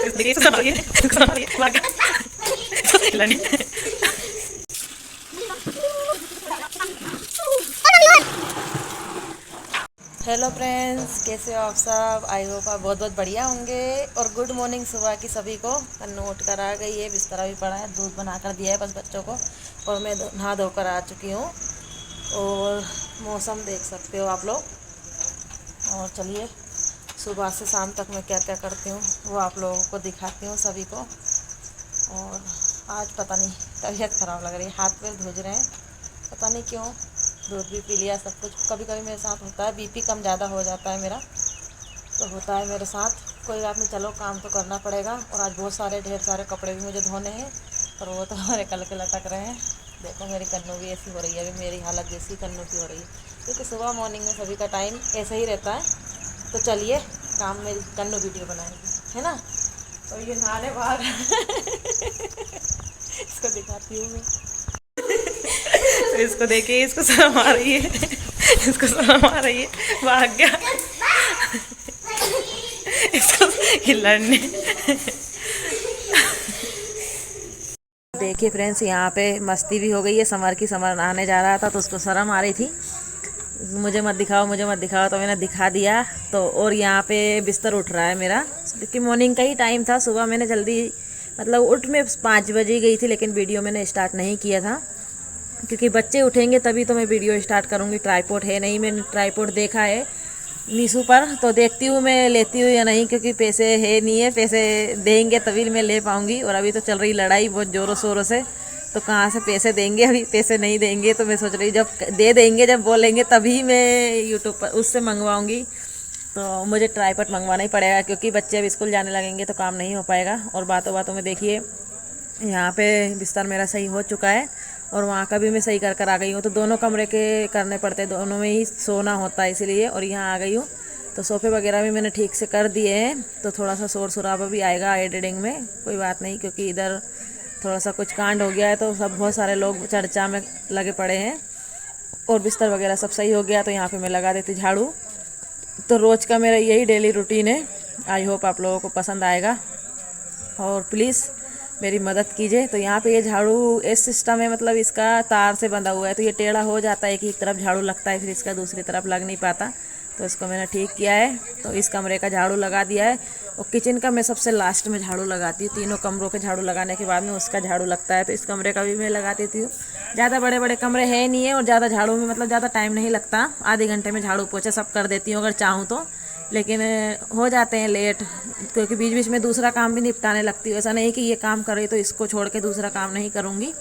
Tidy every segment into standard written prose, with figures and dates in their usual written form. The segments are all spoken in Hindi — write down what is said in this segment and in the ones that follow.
हेलो फ्रेंड्स, कैसे हो आप सब? आई होप आप बहुत बहुत बढ़िया होंगे। और गुड मॉर्निंग सुबह की सभी को। कन्नू उठ कर आ गई है, बिस्तरा भी पड़ा है, दूध बना कर दिया है बस बच्चों को, और मैं नहा धोकर आ चुकी हूँ। और मौसम देख सकते हो आप लोग। और चलिए, सुबह से शाम तक मैं क्या क्या करती हूँ वो आप लोगों को दिखाती हूँ सभी को। और आज पता नहीं तबीयत ख़राब लग रही है, हाथ पैर धुज रहे हैं, पता नहीं क्यों। दूध भी पी लिया, सब कुछ। कभी कभी मेरे साथ होता है, बीपी कम ज़्यादा हो जाता है मेरा, तो होता है मेरे साथ। कोई बात नहीं, चलो काम तो करना पड़ेगा। और आज बहुत सारे ढेर सारे कपड़े भी मुझे धोने हैं, और वो तो हमारे कल के लटक रहे हैं। देखो मेरी कन्नू भी ऐसी हो रही है, अभी मेरी हालत जैसी कन्नू की हो रही है, क्योंकि सुबह मॉर्निंग में सभी का टाइम ऐसे ही रहता है। तो चलिए, काम मेरी कन्नू वीडियो बनाएगी, है ना। और ये नहाने बाहर इसको दिखाती हूँ मैं। तो इसको देखिए, इसको शर्म आ रही है, इसको शर्म आ रही है, भाग गया इसको लड़ने। देखिए फ्रेंड्स, यहाँ पे मस्ती भी हो गई है। समर की समर नहाने जा रहा था तो उसको शर्म आ रही थी, मुझे मत दिखाओ मुझे मत दिखाओ, तो मैंने दिखा दिया। तो और यहाँ पे बिस्तर उठ रहा है मेरा, क्योंकि मॉर्निंग का ही टाइम था। सुबह मैंने जल्दी मतलब उठ में 5 बजे गई थी, लेकिन वीडियो मैंने स्टार्ट नहीं किया था, क्योंकि बच्चे उठेंगे तभी तो मैं वीडियो स्टार्ट करूँगी। ट्राईपोड है नहीं, मैंने ट्राईपोड देखा है मीशो पर, तो देखती हूँ मैं लेती हूँ या नहीं, क्योंकि पैसे है नहीं है, पैसे देंगे तभी मैं ले पाऊँगी। और अभी तो चल रही लड़ाई बहुत ज़ोरों शोरों से, तो कहाँ से पैसे देंगे? अभी पैसे नहीं देंगे, तो मैं सोच रही जब दे देंगे, जब बोलेंगे तभी मैं यूट्यूब पर उससे मंगवाऊँगी। तो मुझे ट्राईपॉड मंगवाना ही पड़ेगा, क्योंकि बच्चे अब स्कूल जाने लगेंगे तो काम नहीं हो पाएगा। और बातों बातों में देखिए, यहाँ पे बिस्तर मेरा सही हो चुका है, और वहाँ का भी मैं सही कर आ गई हूँ। तो दोनों कमरे के करने पड़ते, दोनों में ही सोना होता है इसीलिए। और यहाँ आ गई हूँ, तो सोफ़े वगैरह भी मैंने ठीक से कर दिए हैं। तो थोड़ा सा शोर शराबा भी आएगा एडिटिंग में, कोई बात नहीं, क्योंकि इधर थोड़ा सा कुछ कांड हो गया है, तो सब बहुत सारे लोग चर्चा में लगे पड़े हैं। और बिस्तर वगैरह सब सही हो गया, तो यहाँ पर मैं लगा देती झाड़ू। तो रोज़ का मेरा यही डेली रूटीन है। आई होप आप लोगों को पसंद आएगा, और प्लीज़ मेरी मदद कीजिए। तो यहाँ पे ये झाड़ू इस सिस्टम है, मतलब इसका तार से बंधा हुआ है, तो ये टेढ़ा हो जाता है कि एक तरफ झाड़ू लगता है, फिर इसका दूसरी तरफ लग नहीं पाता। तो इसको मैंने ठीक किया है। तो इस कमरे का झाड़ू लगा दिया है, और किचन का मैं सबसे लास्ट में झाड़ू लगाती हूँ। तीनों कमरों के झाड़ू लगाने के बाद में उसका झाड़ू लगता है, तो इस कमरे का भी मैं लगा देती हूँ। ज़्यादा बड़े बड़े कमरे है नहीं है, और ज़्यादा झाड़ू में मतलब ज़्यादा टाइम नहीं लगता, आधे घंटे में झाड़ू पोछा सब कर देती हूँ अगर चाहूँ तो। लेकिन हो जाते हैं लेट, क्योंकि बीच बीच में दूसरा काम भी निपटाने लगती हूँ। ऐसा नहीं कि ये काम कर रही तो इसको छोड़ के दूसरा काम नहीं करूँगी,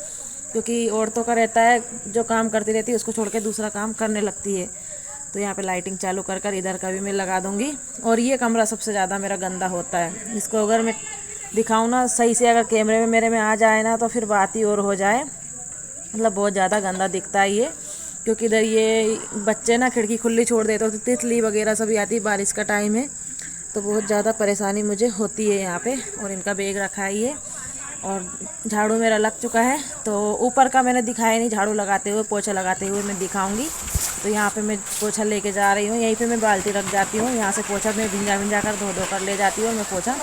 क्योंकि औरतों का रहता है जो काम करती रहती है उसको छोड़ के दूसरा काम करने लगती है। तो यहाँ पे लाइटिंग चालू कर कर इधर का भी मैं लगा दूँगी। और ये कमरा सबसे ज़्यादा मेरा गंदा होता है, इसको अगर मैं दिखाऊँ ना सही से, अगर कैमरे में मेरे में आ जाए ना, तो फिर बात ही और हो जाए। मतलब बहुत ज़्यादा गंदा दिखता है ये, क्योंकि इधर ये बच्चे ना खिड़की खुली छोड़ देते हो, तो तितली वगैरह सभी आती है, बारिश का टाइम है, तो बहुत ज़्यादा परेशानी मुझे होती है यहाँ पे। और इनका बैग रखा है ये, और झाड़ू मेरा लग चुका है। तो ऊपर का मैंने दिखाया नहीं, झाड़ू लगाते हुए पोछा लगाते हुए मैं दिखाऊंगी। तो यहाँ पे मैं पोछा लेके जा रही हूँ, यहीं पे मैं बाल्टी रख जाती हूँ, यहाँ से पोछा मैं भिंजा कर धो कर ले जाती हूँ, और मैं पोछा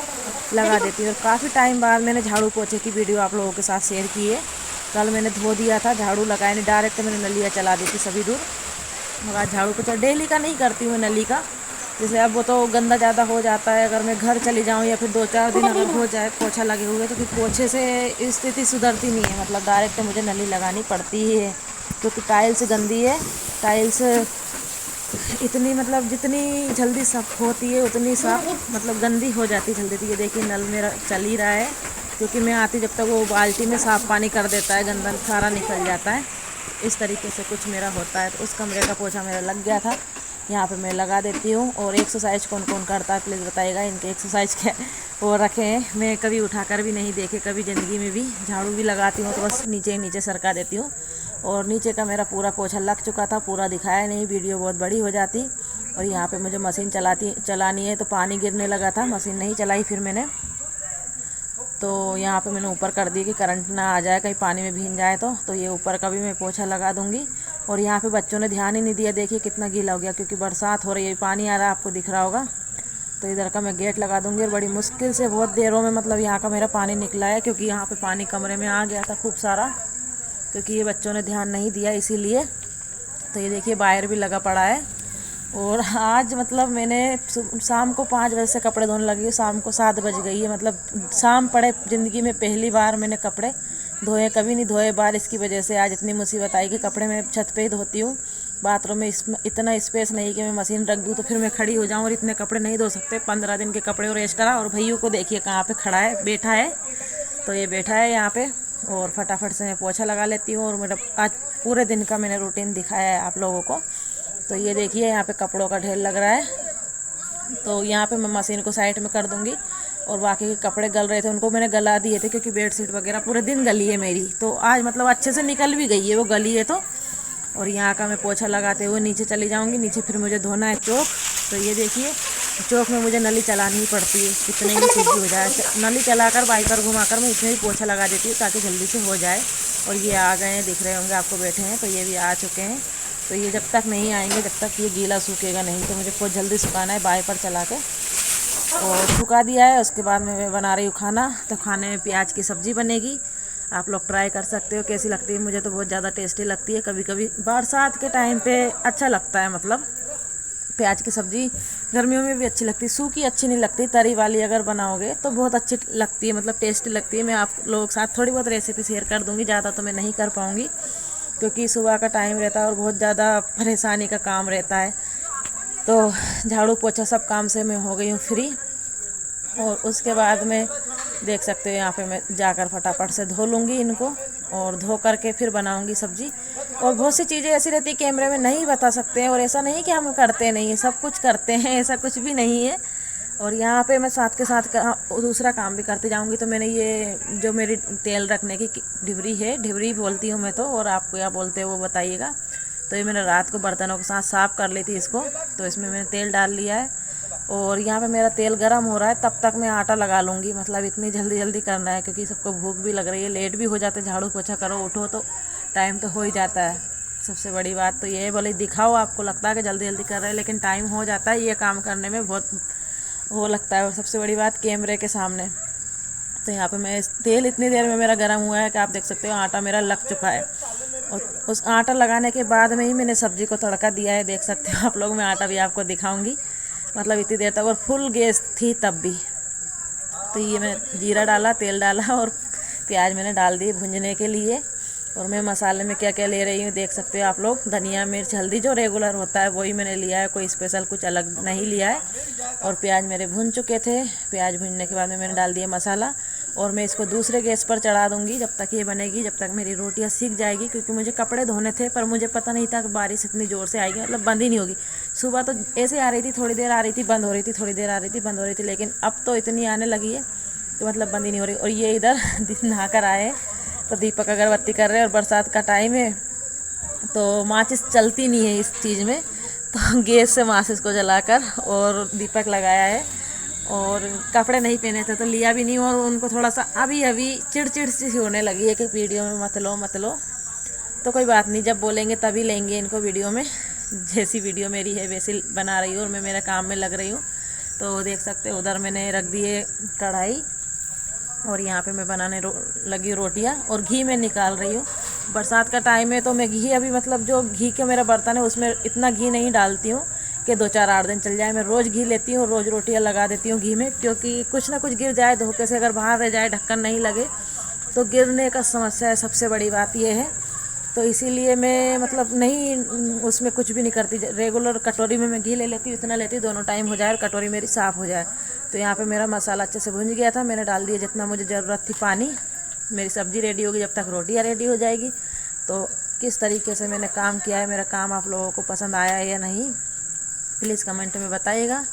लगा देती हूँ। और काफ़ी टाइम बाद मैंने झाड़ू पोछे की वीडियो आप लोगों के साथ शेयर की है। कल मैंने धो दिया था, झाड़ू लगाया नहीं, डायरेक्ट मैंने नलिया चला दी थी सभी दूर। और आज झाड़ू पोछा डेली का नहीं करती हूँ नली का, जैसे अब वो तो गंदा ज़्यादा हो जाता है। अगर मैं घर चली जाऊँ या फिर 2-4 दिन अगर हो जाए पोछा लगे हुए, तो फिर पोछे से स्थिति सुधरती नहीं है, मतलब डायरेक्ट मुझे नली लगानी पड़ती ही है, क्योंकि टाइल्स गंदी है। टाइल्स इतनी मतलब जितनी जल्दी साफ होती है उतनी साफ मतलब गंदी हो जाती है जल्दी। तो ये देखिए नल मेरा चल ही रहा है, क्योंकि मैं आती जब तक वो बाल्टी में साफ़ पानी कर देता है, गंदा सारा निकल जाता है। इस तरीके से कुछ मेरा होता है। तो उस कमरे का पोछा मेरा लग गया था, यहाँ पे मैं लगा देती हूँ। और एक्सरसाइज कौन कौन करता है प्लीज़ बताइएगा, इनके एक्सरसाइज क्या वो रखे हैं, मैं कभी उठाकर भी नहीं देखे कभी ज़िंदगी में भी। झाड़ू भी लगाती हूँ तो बस नीचे नीचे सरका देती हूँ। और नीचे का मेरा पूरा पोछा लग चुका था, पूरा दिखाया नहीं, वीडियो बहुत बड़ी हो जाती। और यहाँ पे मुझे मशीन चलानी है, तो पानी गिरने लगा था, मशीन नहीं चलाई फिर मैंने। तो यहाँ पे मैंने ऊपर कर दी कि करंट ना आ जाए, कहीं पानी में भीग जाए तो ये ऊपर का भी मैं पोछा लगा दूँगी। और यहाँ पे बच्चों ने ध्यान ही नहीं दिया, देखिए कितना गीला हो गया, क्योंकि बरसात हो रही है, पानी आ रहा है, आपको दिख रहा होगा। तो इधर का मैं गेट लगा दूंगी और बड़ी मुश्किल से बहुत देरों में मतलब यहाँ का मेरा पानी निकला है, क्योंकि यहाँ पे पानी कमरे में आ गया था खूब सारा, क्योंकि ये बच्चों ने ध्यान नहीं दिया इसीलिए। तो ये देखिए बाहर भी लगा पड़ा है। और आज मतलब मैंने शाम को 5 बजे से कपड़े धोने लगी हूँ, शाम को 7 बज गई है। मतलब शाम पड़े ज़िंदगी में पहली बार मैंने कपड़े धोए, कभी नहीं धोए बारिश की वजह से। आज इतनी मुसीबत आई कि कपड़े मैं छत पे ही धोती हूँ, बाथरूम में इतना स्पेस नहीं कि मैं मशीन रख दूँ तो फिर मैं खड़ी हो जाऊँ, और इतने कपड़े नहीं धो सकते, 15 दिन के कपड़े और एक्स्ट्रा। और भैया को देखिए कहाँ पे खड़ा है, बैठा है। तो ये बैठा है यहाँ पे, और फटाफट से मैं पोछा लगा लेती हूँ। और मेरा आज पूरे दिन का मैंने रूटीन दिखाया है आप लोगों को। तो ये देखिए यहाँ पे कपड़ों का ढेर लग रहा है, तो यहाँ पे मैं मशीन को साइड में कर दूँगी। और बाकी के कपड़े गल रहे थे उनको मैंने गला दिए थे, क्योंकि बेडशीट वगैरह पूरे दिन गली है मेरी, तो आज मतलब अच्छे से निकल भी गई है वो गली है तो। और यहाँ का मैं पोछा लगाते हुए नीचे चली जाऊँगी, नीचे फिर मुझे धोना है चौक। तो ये देखिए चौक में मुझे नली चलानी ही पड़ती है, कितने भी कुछ भी हो जाए, नली चलाकर वाइपर घुमाकर मैं इसमें भी पोछा लगा देती हूँ ताकि जल्दी से हो जाए। और ये आ गए हैं, दिख रहे होंगे आपको बैठे हैं, तो ये भी आ चुके हैं। तो ये जब तक नहीं आएंगे जब तक ये गीला सूखेगा नहीं, तो मुझे बहुत जल्दी सुखाना है वाइपर चला के। और सुखा दिया है, उसके बाद मैं बना रही हूँ खाना। तो खाने में प्याज की सब्ज़ी बनेगी, आप लोग ट्राई कर सकते हो कैसी लगती है। मुझे तो बहुत ज़्यादा टेस्टी लगती है, कभी कभी बरसात के टाइम पे अच्छा लगता है। मतलब प्याज की सब्ज़ी गर्मियों में भी अच्छी लगती है, सूखी अच्छी नहीं लगती, तरी वाली अगर बनाओगे तो बहुत अच्छी लगती है, मतलब टेस्टी लगती है। मैं आप लोगों के साथ थोड़ी बहुत रेसिपी शेयर कर दूँगी, ज़्यादा तो मैं नहीं कर पाऊँगी क्योंकि सुबह का टाइम रहता है और बहुत ज़्यादा परेशानी का काम रहता है। तो झाड़ू पोछा सब काम से मैं हो गई हूँ फ्री। और उसके बाद में देख सकते हो यहाँ पे मैं जाकर फटाफट से धो लूँगी इनको, और धो करके फिर बनाऊँगी सब्ज़ी। और बहुत सी चीज़ें ऐसी रहती है कैमरे में नहीं बता सकते हैं, और ऐसा नहीं कि हम करते नहीं है, सब कुछ करते हैं, ऐसा कुछ भी नहीं है। और यहाँ पे मैं साथ के साथ दूसरा काम भी करती जाऊँगी। तो मैंने ये जो मेरी तेल रखने की ढिबरी है, ढिबरी बोलती हूँ मैं तो, और आप क्या बोलते हो वो बताइएगा। तो ये मैंने रात को बर्तनों के साथ साफ़ कर ली थी इसको, तो इसमें मैंने तेल डाल लिया है। और यहाँ पे मेरा तेल गर्म हो रहा है, तब तक मैं आटा लगा लूँगी। मतलब इतनी जल्दी जल्दी करना है क्योंकि सबको भूख भी लग रही है, लेट भी हो जाते, झाड़ू पोछा करो उठो तो टाइम तो हो ही जाता है। सबसे बड़ी बात तो ये है, भले दिखाओ आपको लगता है कि जल्दी जल्दी कर रहे हैं, लेकिन टाइम हो जाता है ये काम करने में, बहुत वो लगता है। और सबसे बड़ी बात कैमरे के सामने। तो यहाँ पे मैं तेल इतनी देर में मेरा गर्म हुआ है कि आप देख सकते हो आटा मेरा लग चुका है। और उस आटा लगाने के बाद में ही मैंने सब्ज़ी को तड़का दिया है, देख सकते हो आप लोग। मैं आटा भी आपको दिखाऊंगी, मतलब इतनी देर तक, और फुल गैस थी तब भी। तो ये मैंने जीरा डाला, तेल डाला और प्याज मैंने डाल दी भुंजने के लिए। और मैं मसाले में क्या क्या ले रही हूँ देख सकते हो आप लोग। धनिया मिर्च हल्दी जो रेगुलर होता है वही मैंने लिया है, कोई स्पेशल कुछ अलग नहीं लिया है। और प्याज मेरे भुन चुके थे, प्याज भुनने के बाद में मैंने डाल दिया मसाला। और मैं इसको दूसरे गैस पर चढ़ा दूँगी जब तक ये बनेगी, जब तक मेरी रोटियाँ सीख जाएगी। क्योंकि मुझे कपड़े धोने थे, पर मुझे पता नहीं था कि बारिश इतनी ज़ोर से आएगी, मतलब बंद ही नहीं होगी। सुबह तो ऐसे आ रही थी, थोड़ी देर आ रही थी, बंद हो रही थी, थोड़ी देर आ रही थी, बंद हो रही थी, लेकिन अब तो इतनी आने लगी है तो मतलब बंद ही नहीं हो रही। और ये इधर नहा कर आए तो दीपक अगरबत्ती कर रहे हैं, और बरसात का टाइम है तो माचिस चलती नहीं है इस चीज़ में, तो गैस से माचिस को जलाकर और दीपक लगाया है। और कपड़े नहीं पहने थे तो लिया भी नहीं, और उनको थोड़ा सा अभी अभी चिड़चिड़ सी होने लगी है कि वीडियो में मत लो मत लो। तो कोई बात नहीं, जब बोलेंगे तभी लेंगे इनको वीडियो में। जैसी वीडियो मेरी है वैसी बना रही हूँ और मैं मेरे काम में लग रही हूँ। तो देख सकते हो उधर मैंने रख दिए कढ़ाई, और यहाँ पे मैं बनाने लगी रोटियाँ, और घी मैं निकाल रही हूँ। बरसात का टाइम है तो मैं घी अभी मतलब जो घी का मेरा बर्तन है उसमें इतना घी नहीं डालती हूँ कि 2-4-8 दिन चल जाए। मैं रोज़ घी लेती हूँ, रोज़ रोटियाँ लगा देती हूँ घी में, क्योंकि कुछ ना कुछ गिर जाए धोखे से, अगर बाहर रह जाए ढक्कन नहीं लगे तो गिरने का समस्या है, सबसे बड़ी बात यह है। तो इसीलिए मैं मतलब नहीं उसमें कुछ भी नहीं करती, रेगुलर कटोरी में मैं घी ले लेती हूँ, इतना लेती हूँ दोनों टाइम हो जाए और कटोरी मेरी साफ़ हो जाए। तो यहाँ पे मेरा मसाला अच्छे से भुंज गया था, मैंने डाल दिया जितना मुझे ज़रूरत थी पानी। मेरी सब्ज़ी रेडी होगी, जब तक रोटियाँ रेडी हो जाएगी। तो किस तरीके से मैंने काम किया है, मेरा काम आप लोगों को पसंद आया है या नहीं, प्लीज़ कमेंट में बताइएगा।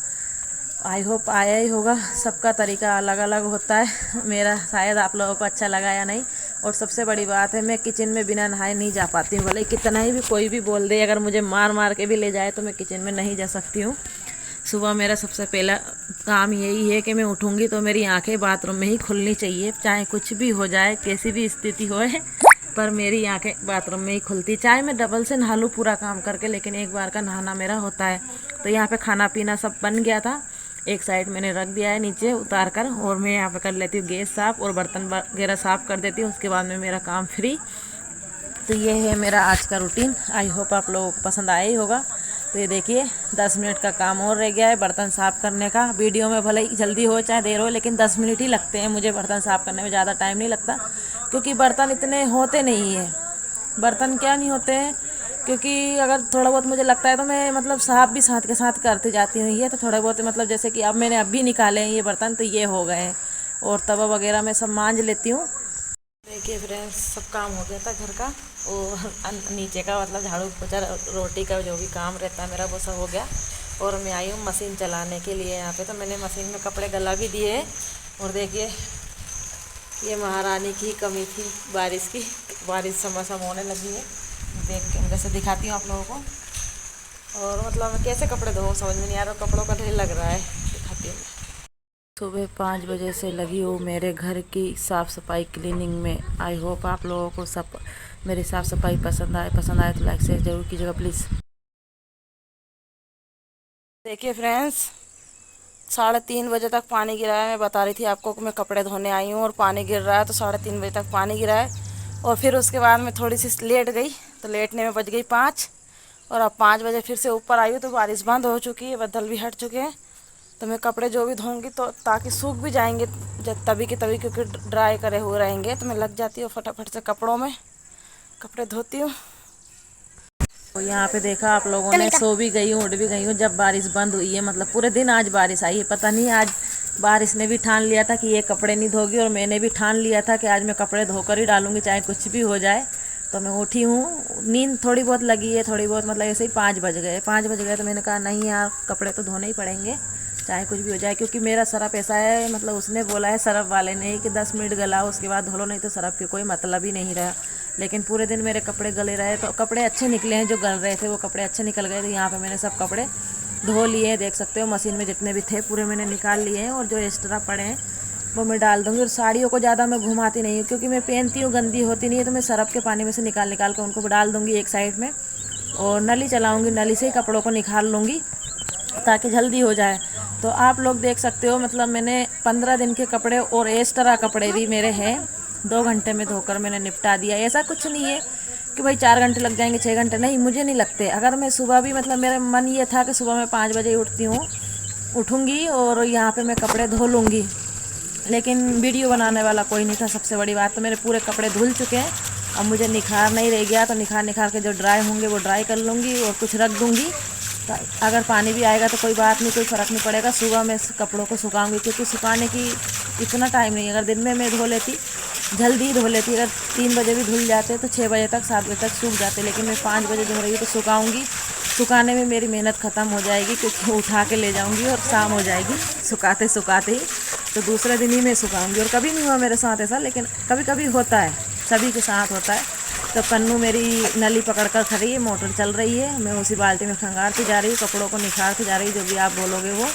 आई होप आया ही होगा, सबका तरीका अलग अलग होता है, मेरा शायद आप लोगों को अच्छा लगा या नहीं। और सबसे बड़ी बात है, मैं किचन में बिना नहाए नहीं जा पाती हूँ, भले कितना ही भी कोई भी बोल दे, अगर मुझे मार मार के भी ले जाए तो मैं किचन में नहीं जा सकती हूँ। सुबह मेरा सबसे पहला काम यही है कि मैं उठूँगी तो मेरी आंखें बाथरूम में ही खुलनी चाहिए, चाहे कुछ भी हो जाए, कैसी भी स्थिति हो, पर मेरी आंखें बाथरूम में ही खुलती। चाहे मैं डबल से नहा लूँ पूरा काम करके, लेकिन एक बार का नहाना मेरा होता है। तो यहाँ पे खाना पीना सब बन गया था, एक साइड मैंने रख दिया है नीचे उतार कर, और मैं यहाँ पे कर लेती हूँ गैस साफ़ और बर्तन वगैरह साफ़ कर देती हूँ। उसके बाद में मेरा काम फ्री। तो ये है मेरा आज का रूटीन। आई होप आप लोगों को पसंद आया ही होगा। तो ये देखिए 10 मिनट का काम और रह गया है बर्तन साफ़ करने का। वीडियो में भले ही जल्दी हो चाहे देर हो, लेकिन 10 मिनट ही लगते हैं मुझे बर्तन साफ़ करने में, ज़्यादा टाइम नहीं लगता, क्योंकि बर्तन इतने होते नहीं हैं। बर्तन क्या नहीं होते हैं, क्योंकि अगर थोड़ा बहुत मुझे लगता है तो मैं मतलब साफ़ भी साथ के साथ करती जाती हूँ। ये तो थोड़ा बहुत मतलब जैसे कि अब मैंने अभी निकाले हैं ये बर्तन, तो ये हो गए हैं, और तवा वगैरह मैं सब मांज लेती हूँ। देखिए फ्रेंड्स, सब काम हो गया था घर का, और नीचे का मतलब झाड़ू पोछा रोटी का जो भी काम रहता है मेरा वो सब हो गया। और मैं आई हूँ मशीन चलाने के लिए यहाँ पे। तो मैंने मशीन में कपड़े गला भी दिए हैं। और देखिए ये महारानी की कमी थी बारिश की, बारिश समय होने लगी है। देख के जैसे दिखाती हूँ आप लोगों को। और मतलब कैसे कपड़े धोऊँ समझ में नहीं आ रहा, कपड़ों का ढेर लग रहा है, दिखाती हूँ। सुबह 5 बजे से लगी हूँ मेरे घर की साफ़ सफाई क्लीनिंग में। आई होप आप लोगों को सब मेरी साफ़ सफाई पसंद आए तो लाइक शेयर जरूर कीजिएगा प्लीज़। देखिए फ्रेंड्स, 3:30 बजे तक पानी गिरा है। मैं बता रही थी आपको कि मैं कपड़े धोने आई हूँ और पानी गिर रहा है, तो 3:30 बजे तक पानी गिरा है। और फिर उसके बाद मैं थोड़ी सी लेट गई, तो लेटने में बज गई 5। और अब 5 बजे फिर से ऊपर आई हूँ तो बारिश बंद हो चुकी है, बादल भी हट चुके हैं। तो मैं कपड़े जो भी धोऊंगी तो ताकि सूख भी जाएंगे जब तभी के तभी, क्योंकि ड्राई करे हुए रहेंगे। तो मैं लग जाती हूँ फटाफट से कपड़ों में, कपड़े धोती हूँ। तो यहाँ पे देखा आप लोगों ने, सो भी गई हूँ, उठ भी गई हूँ जब बारिश बंद हुई है। मतलब पूरे दिन आज बारिश आई है। पता नहीं आज बारिश ने भी ठान लिया था कि ये कपड़े नहीं धोगी, और मैंने भी ठान लिया था कि आज मैं कपड़े धोकर ही डालूंगी चाहे कुछ भी हो जाए। तो मैं उठी हूँ, नींद थोड़ी बहुत लगी है, थोड़ी बहुत मतलब ऐसे ही 5 बज गए। तो मैंने कहा नहीं यार, कपड़े तो धोने ही पड़ेंगे चाहे कुछ भी हो जाए, क्योंकि मेरा सरफ ऐसा है, मतलब उसने बोला है सरफ वाले ने कि 10 मिनट गलाओ उसके बाद धो लो, नहीं तो सरफ के कोई मतलब ही नहीं रहा। लेकिन पूरे दिन मेरे कपड़े गले रहे, तो कपड़े अच्छे निकले हैं, जो गल रहे थे वो कपड़े अच्छे निकल गए। तो यहाँ पे मैंने सब कपड़े धो लिए हैं, देख सकते हो मशीन में जितने भी थे पूरे मैंने निकाल लिए हैं, और जो एक्स्ट्रा पड़े हैं वो मैं डाल दूँगी। और साड़ियों को ज़्यादा मैं घुमाती नहीं हूँ, क्योंकि मैं पहनती हूँ गंदी होती नहीं है, तो मैं सरफ के पानी में से निकाल के उनको डाल दूँगी एक साइड में, और नली चलाऊँगी, नली से ही कपड़ों को निकाल लूँगी ताकि जल्दी हो जाए। तो आप लोग देख सकते हो, मतलब मैंने 15 दिन के कपड़े और एक्स्ट्रा कपड़े भी मेरे हैं 2 घंटे में धोकर मैंने निपटा दिया। ऐसा कुछ नहीं है कि भाई 4 घंटे लग जाएंगे, 6 घंटे, नहीं, मुझे नहीं लगते। अगर मैं सुबह भी, मतलब मेरा मन ये था कि सुबह मैं 5 बजे उठूँगी और यहाँ पे मैं कपड़े धो लूँगी, लेकिन वीडियो बनाने वाला कोई नहीं था। सबसे बड़ी बात तो मेरे पूरे कपड़े धुल चुके हैं, अब मुझे निखार नहीं रह गया। तो निखार के जो ड्राई होंगे वो ड्राई कर लूँगी और कुछ रख दूँगी। तो अगर पानी भी आएगा तो कोई बात नहीं, कोई फ़र्क नहीं पड़ेगा। सुबह मैं कपड़ों को सुखाऊंगी, क्योंकि सुखाने की इतना टाइम नहीं है। अगर दिन में मैं धो लेती, जल्दी धो लेती, अगर 3 बजे भी धुल जाते तो 6 बजे तक 7 बजे तक सूख जाते, लेकिन मैं 5 बजे धो रही हूँ तो सुखाऊंगी। सुखाने में मेरी मेहनत ख़त्म हो जाएगी, क्योंकि उठा के ले जाऊँगी और शाम हो जाएगी सुखाते ही। तो दूसरे दिन ही मैं सुखाऊंगी। और कभी नहीं हुआ मेरे साथ ऐसा, लेकिन कभी कभी होता है, सभी के साथ होता है। तो पन्नू मेरी नली पकड़कर खड़ी है, मोटर चल रही है, मैं उसी बाल्टी में खंगारती जा रही हूँ, कपड़ों को निखारती जा रही हूँ। जो भी आप बोलोगे वो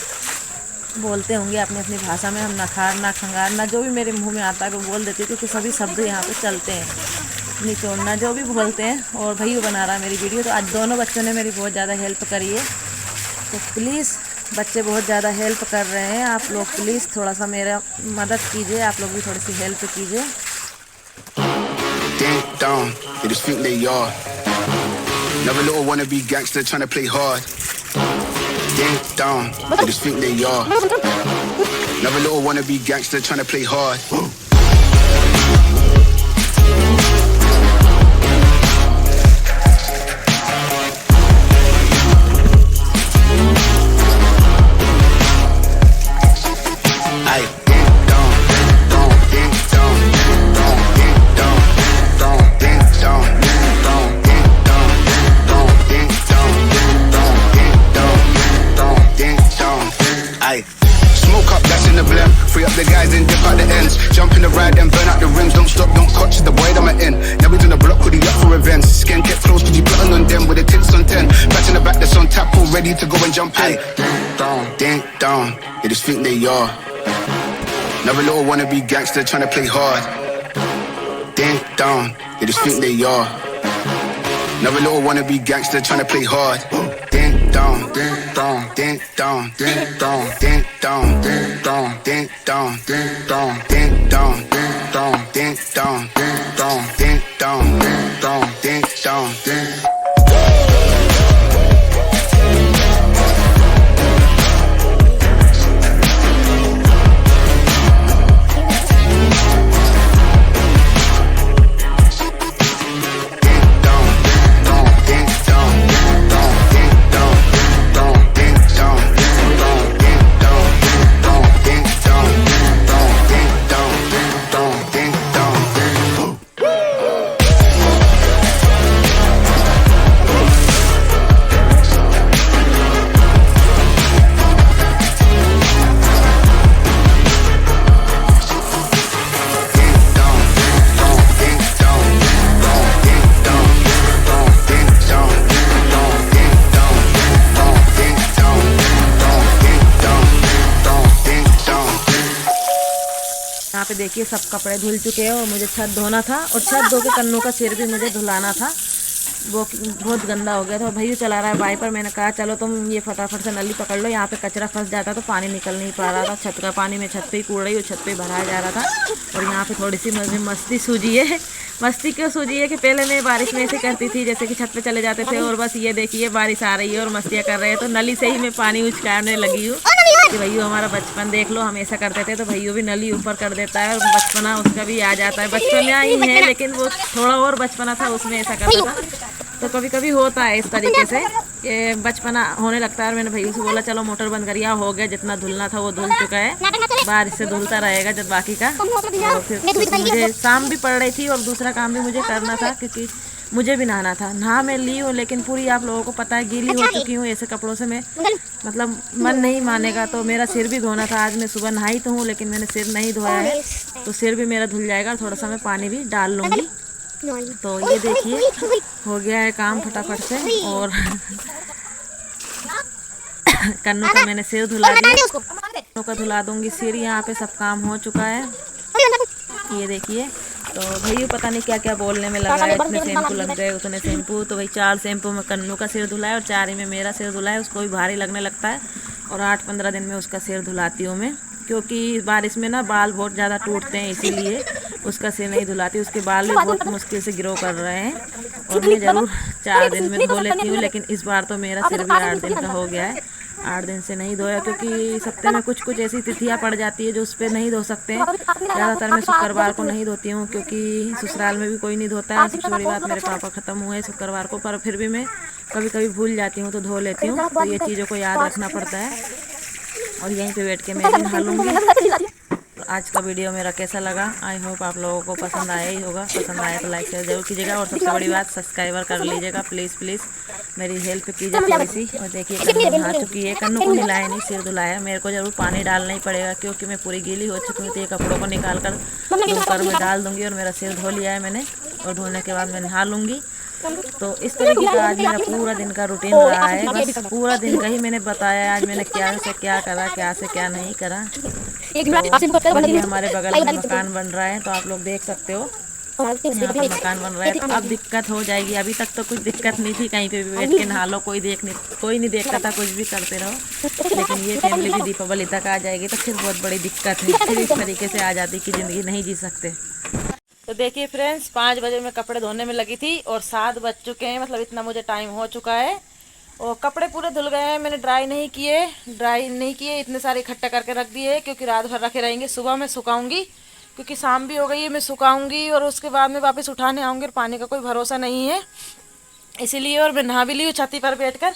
बोलते होंगे अपनी अपनी भाषा में, हम नखारना, खंगारना, जो भी मेरे मुंह में आता है वो बोल देती हूँ, क्योंकि सभी शब्द यहाँ पे चलते हैं। निचोड़ना, जो भी बोलते हैं। और भैया बना रहा है मेरी वीडियो, तो आज दोनों बच्चों ने मेरी बहुत ज़्यादा हेल्प करी है। तो प्लीज़, बच्चे बहुत ज़्यादा हेल्प कर रहे हैं, आप लोग प्लीज़ थोड़ा सा मेरा मदद कीजिए, आप लोग भी थोड़ी सी हेल्प कीजिए। Ding dong, they just think they are. Another little wannabe gangster trying to play hard. Ding dong, they just think they are. Another little wannabe gangster trying to play hard. Smoke up, that's in the blem. Free up the guys and dip out the ends. Jump in the ride and burn out the rims. Don't stop, don't catch the boy that I'm in. Now we on the block with the up for events. Skin get close, cause you plotting on them with the tits on 10. Batch in the back that's on tap, all ready to go and jump in. Ding dong, they just think they are. Another little wannabe gangster trying to play hard. Ding dong, they just think they are. Another little wannabe gangster trying to play hard. Ding dong. dong, ding dong, ding dong, ding dong, ding dong, ding dong, ding dong, ding dong, ding dong, ding dong, ding dong, ding dong, ding dong, ding dong, ding dong, ding. यहाँ पे देखिए सब कपड़े धुल चुके हैं और मुझे छत धोना था और छत धो के कन्नू का सिर भी मुझे धुलाना था। वो बहुत गंदा हो गया था। भैया चला रहा है वाइपर। मैंने कहा चलो तुम ये फटाफट से नली पकड़ लो, यहाँ पे कचरा फंस जाता तो पानी निकल नहीं पा रहा था। छत का पानी मैं छत पे ही कूड़ रही हूँ, छत पे भराया जा रहा था। और यहाँ पे थोड़ी सी मुझे मस्ती सूझी है। मस्ती क्यों सूझी है कि पहले मैं बारिश में ऐसे करती थी, जैसे कि छत पे चले जाते थे और बस ये देखिए बारिश आ रही है और मस्तियाँ कर रहे हैं, तो नली से ही मैं पानी उचकाने लगी हूँ कि भैया हमारा बचपन देख लो, हम ऐसा करते थे। तो भैया भी नली ऊपर कर देता है और बचपना उसका भी आ जाता है। बचपना ही है लेकिन वो थोड़ा और बचपना था, उसमें ऐसा करता था। तो कभी कभी होता है इस तरीके से कि बचपना होने लगता है। और मैंने भैया से बोला चलो मोटर बंद करिए, हो गया जितना धुलना था वो धुल चुका है, बारिश से धुलता रहेगा जब बाकी का। और फिर मुझे शाम भी पड़ रही थी और दूसरा काम भी मुझे करना था क्योंकि मुझे भी नहाना था। नहा मैं ली हूँ लेकिन पूरी आप लोगों को पता है गीली हो चुकी हूँ ऐसे कपड़ों से। मैं मतलब मन नहीं मानेगा। तो मेरा सिर भी धोना था। आज मैं सुबह नहाई तो हूँ लेकिन मैंने सिर नहीं धोया है, तो सिर भी मेरा धुल जाएगा। थोड़ा सा मैं पानी भी डाल लूँगी। तो ये देखिए हो गया है काम फटाफट से। और कन्नू का मैंने सिर धुला दिया, कन्नू का धुला दूंगी सिर। यहाँ पे सब काम हो चुका है, ये देखिए। तो भैया पता नहीं क्या क्या बोलने में लगा है, इतने शैम्पू लग गए उतने शैम्पू। तो भाई 4 शैम्पू में कन्नू का सिर धुला है और 4 ही में मेरा सिर धुला है। उसको भी भारी लगने लगता है और 8-15 दिन में उसका सिर धुलाती हूँ मैं, क्योंकि बारिश में ना बाल बहुत ज़्यादा टूटते हैं, इसीलिए उसका सिर नहीं धुलाती। उसके बाल भी बहुत मुश्किल से ग्रो कर रहे हैं और मैं ज़रूर 4 दिन में धो लेती हूँ। लेकिन इस बार तो मेरा सिर भी 8 दिन का हो गया है, 8 दिन से नहीं धोया क्योंकि सप्ताह में कुछ कुछ ऐसी तिथियाँ पड़ जाती है जो उस पर नहीं धो सकते हैं। ज़्यादातर मैं शुक्रवार को नहीं धोती हूँ क्योंकि ससुराल में भी कोई नहीं धोता है। सबसे बड़ी बात मेरे पापा ख़त्म हुए शुक्रवार को, पर फिर भी मैं कभी कभी भूल जाती हूँ तो धो लेती हूँ। तो ये चीज़ों को याद रखना पड़ता है। और यहीं पे बैठ के मैं भी नहा लूँगी। तो आज का वीडियो मेरा कैसा लगा, आई होप आप लोगों को पसंद आया ही होगा। पसंद आया तो लाइक शेयर जरूर कीजिएगा और सबसे बड़ी बात सब्सक्राइबर कर लीजिएगा प्लीज़ प्लीज़, मेरी हेल्प कीजिए थोड़ी सी। और देखिए कन्नू नहा चुकी है, कन्नू को नहलाया नहीं सिर धुलाया। मेरे को जरूर पानी डालना ही पड़ेगा क्योंकि मैं पूरी गीली हो चुकी हूँ। तो ये कपड़ों को निकाल कर धोकर मैं डाल दूँगी और मेरा सिर धो लिया है मैंने, और धोने के बाद मैं नहा लूँगी। तो इस तरीके का आज मेरा पूरा दिन का रूटीन रहा है। बस पूरा दिन का ही मैंने बताया आज मैंने क्या से क्या करा, क्या से क्या नहीं करा। तो हमारे बगल में मकान बन रहा है, तो आप लोग देख सकते हो यहाँ पे मकान बन रहा है। तो अब दिक्कत हो जाएगी। अभी तक तो कुछ दिक्कत नहीं थी, कहीं पे भी बैठ के नहा लो, कोई नहीं देखता था, कुछ भी करते रहो। लेकिन ये फैमिली भी दीपावली तक आ जाएगी तो फिर बहुत बड़ी दिक्कत है। फिर इस तरीके से आ जाती कि ज़िंदगी नहीं जी सकते। तो देखिए फ्रेंड्स 5 बजे मैं कपड़े धोने में लगी थी और 7 बज चुके हैं, मतलब इतना मुझे टाइम हो चुका है। और कपड़े पूरे धुल गए हैं, मैंने ड्राई नहीं किए, इतने सारे इकट्ठा करके रख दिए क्योंकि रात भर रखे रहेंगे। सुबह मैं सुखाऊंगी क्योंकि शाम भी हो गई है, मैं सुखाऊंगी और उसके बाद में वापस उठाने आऊँगी और पानी का कोई भरोसा नहीं है, इसीलिए। और मैं नहा भी ली हूँ छाती पर बैठकर।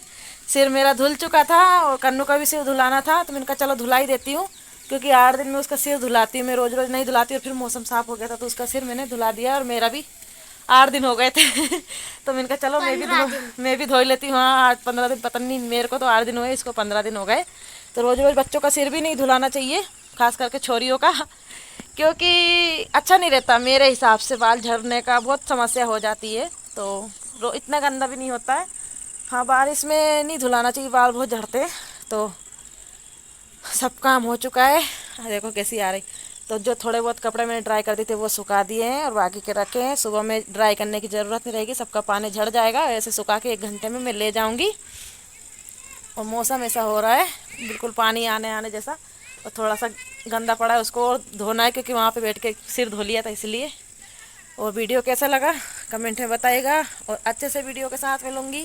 सिर मेरा धुल चुका था और कन्नू का भी सिर धुलाना था, तो मैंने कहा चलो धुला ही देती हूँ क्योंकि 8 दिन में उसका सिर धुलाती हूँ मैं, रोज़ रोज़ नहीं धुलाती। और फिर मौसम साफ़ हो गया था तो उसका सिर मैंने धुला दिया और मेरा भी 8 दिन हो गए थे तो मैंने कहा चलो मैं भी धो लेती हूँ। हाँ 8-15 दिन, पता नहीं मेरे को तो 8 दिन हुए, इसको 15 दिन हो गए। तो रोज़ रोज़ बच्चों का सिर भी नहीं धुलाना चाहिए, खास करके छोरियों का, क्योंकि अच्छा नहीं रहता मेरे हिसाब से। बाल झड़ने का बहुत समस्या हो जाती है, तो इतना गंदा भी नहीं होता है। हाँ बारिश में नहीं धुलाना चाहिए, बाल बहुत झड़ते हैं। तो सब काम हो चुका है, देखो कैसी आ रही। तो जो थोड़े बहुत कपड़े मैंने ड्राई कर दिए थे वो सुखा दिए हैं और बाकी के रखे हैं। सुबह में ड्राई करने की ज़रूरत नहीं रहेगी, सबका पानी झड़ जाएगा। ऐसे सुखा के 1 घंटे में मैं ले जाऊंगी और मौसम ऐसा हो रहा है बिल्कुल पानी आने आने जैसा, और थोड़ा सा गंदा पड़ा है उसको और धोना है, क्योंकि वहाँ पे बैठ के सिर धो लिया था इसलिए। और वीडियो कैसा लगा कमेंट में बताइएगा, और अच्छे से वीडियो के साथ मिलूँगी।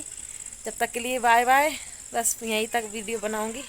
जब तक के लिए बाय बाय। बस यहीं तक वीडियो बनाऊँगी।